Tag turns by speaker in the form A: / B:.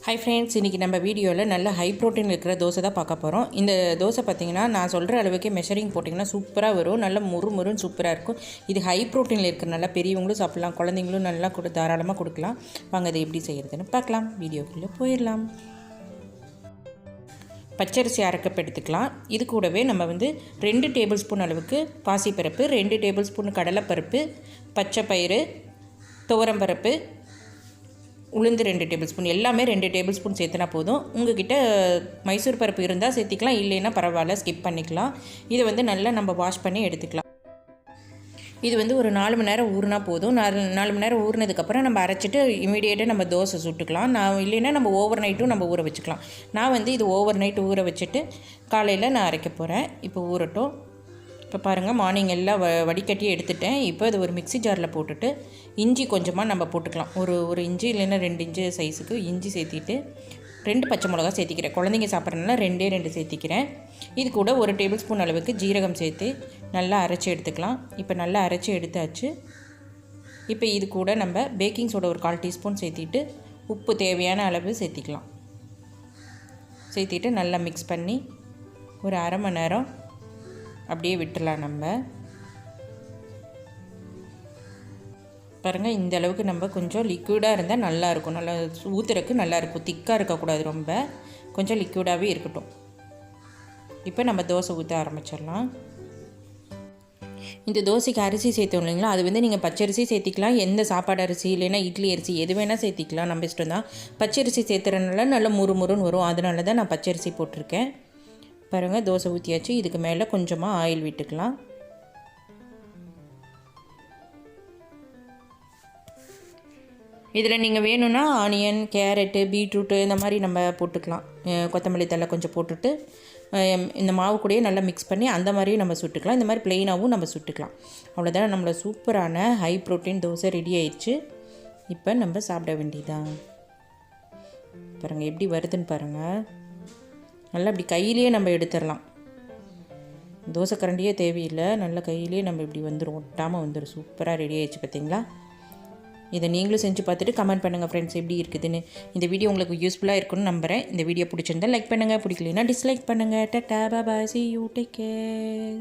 A: Hi friends, இன்றைக்கி நம்ம வீடியோவில் நல்ல ஹை ப்ரோட்டீன் இருக்கிற தோசை தான் பார்க்க போகிறோம். இந்த தோசை பார்த்திங்கன்னா நான் சொல்கிற அளவுக்கு மெஷரிங் போட்டிங்கன்னா சூப்பராக வரும். நல்ல முறுமுறுன்னு சூப்பராக இருக்கும். இது ஹை ப்ரோட்டீனில் இருக்கிற நல்லா பெரியவங்களும் சாப்பிட்லாம், குழந்தைங்களும் நல்லா தாராளமாக கொடுக்கலாம். வாங்க அதை எப்படி செய்கிறதுன்னு பார்க்கலாம். வீடியோக்குள்ளே போயிடலாம். பச்சரிசி அரைக்கப் எடுத்துக்கலாம். இது கூடவே நம்ம 2 டேபிள் ஸ்பூன் அளவுக்கு பாசிப்பருப்பு, 2 டேபிள் ஸ்பூன் கடலைப்பருப்பு, பச்சை பயிறு, துவரம்பருப்பு, உளுந்து 2 டேபிள் ஸ்பூன், எல்லாமே 2 டேபிள் ஸ்பூன் சேர்த்துனா போதும். உங்கள்கிட்ட மைசூர் பருப்பு இருந்தால் சேர்த்திக்கலாம், இல்லைன்னா பரவாயில்ல, ஸ்கிப் பண்ணிக்கலாம். இதை நல்லா நம்ம வாஷ் பண்ணி எடுத்துக்கலாம். இது ஒரு 4 மணி நேரம் ஊறினா போதும். 4 மணி நேரம் ஊறினதுக்கப்புறம் நம்ம அரைச்சிட்டு இமீடியேட்டாக நம்ம தோசை சுட்டுக்கலாம். இல்லைன்னா நம்ம ஓவர் நைட்டும் நம்ம ஊற வச்சுக்கலாம். நான் இது ஓவர் நைட் ஊற வச்சுட்டு காலையில் நான் அரைக்க போகிறேன். இப்போ ஊறட்டும். இப்போ பாருங்கள், மார்னிங் எல்லாம் வடிகட்டி எடுத்துட்டேன். இப்போ இது ஒரு மிக்ஸி ஜாரில் போட்டுட்டு இஞ்சி கொஞ்சமாக நம்ம போட்டுக்கலாம். ஒரு இஞ்சி இல்லைன்னா 2 இன்ச்சு சைஸுக்கு இஞ்சி சேர்த்திட்டு 2 பச்சை மிளகா சேர்த்திக்கிறேன். குழந்தைங்க சாப்பிட்றதுனால 2 சேர்த்திக்கிறேன். இது கூட 1 டேபிள் ஸ்பூன் அளவுக்கு ஜீரகம் சேர்த்து நல்லா அரைச்சி எடுத்துக்கலாம். இப்போ நல்லா அரைச்சி எடுத்தாச்சு. இப்போ இது கூட நம்ம பேக்கிங் சோடா ஒரு 1/4 டீஸ்பூன் சேர்த்திட்டு உப்பு தேவையான அளவு சேர்த்திக்கலாம். சேர்த்திட்டு நல்லா மிக்ஸ் பண்ணி ஒரு அரை மணி நேரம் அப்படியே விட்டுடலாம். நம்ம பாருங்கள், இந்த அளவுக்கு நம்ம கொஞ்சம் லிக்விடாக இருந்தால் நல்லாயிருக்கும். நல்லா ஊற்றுறதுக்கு நல்லாயிருக்கும். திக்காக இருக்கக்கூடாது, ரொம்ப கொஞ்சம் லிக்விடாகவே இருக்கட்டும். இப்போ நம்ம தோசை ஊற்ற ஆரம்பிச்சிடலாம். இந்த தோசைக்கு அரிசி சேர்த்தோம் இல்லைங்களா, அது நீங்கள் பச்சரிசி சேர்த்திக்கலாம், எந்த சாப்பாடு அரிசி இல்லைன்னா இட்லி அரிசி எது வேணால் சேர்த்திக்கலாம், நம்ம இஷ்டம் தான். பச்சரிசி சேர்த்துறதுனால நல்லா முறுமுறுன்னு வரும். அதனால தான் நான் பச்சரிசி போட்டிருக்கேன். பாருங்கள், தோசை ஊற்றியாச்சு. இதுக்கு மேலே கொஞ்சமாக ஆயில் விட்டுக்கலாம். இதில் நீங்கள் வேணும்னா ஆனியன், கேரட்டு, பீட்ரூட்டு இந்த மாதிரி நம்ம போட்டுக்கலாம். கொத்தமல்லி தழை கொஞ்சம் போட்டுட்டு இந்த மாவு கூடயே நல்லா மிக்ஸ் பண்ணி அந்த மாதிரியும் நம்ம சுட்டுக்கலாம். இந்த மாதிரி ப்ளெயினாகவும் நம்ம சுட்டுக்கலாம். அவ்வளோதான், நம்மளோட சூப்பரான ஹை ப்ரோட்டீன் தோசை ரெடி ஆயிடுச்சு. இப்போ நம்ம சாப்பிட வேண்டியதான். பாருங்கள் எப்படி வருதுன்னு பாருங்கள். நல்லா இப்படி கையிலேயே நம்ம எடுத்துடலாம். தோசை கரண்டியே தேவையில்லை, நல்லா கையிலேயே நம்ம இப்படி வந்துடும், ஒட்டாமல் வந்துடும். சூப்பராக ரெடி ஆகிடுச்சு பார்த்தீங்களா. இதை நீங்களும் செஞ்சு பார்த்துட்டு கமெண்ட் பண்ணுங்கள் ஃப்ரெண்ட்ஸ், எப்படி இருக்குதுன்னு. இந்த வீடியோ உங்களுக்கு யூஸ்ஃபுல்லாக இருக்குன்னு நம்புகிறேன். இந்த வீடியோ பிடிச்சிருந்தால் லைக் பண்ணுங்கள், பிடிக்கலன்னா டிஸ்லைக் பண்ணுங்கள். டாடா, பாய், see you, take care.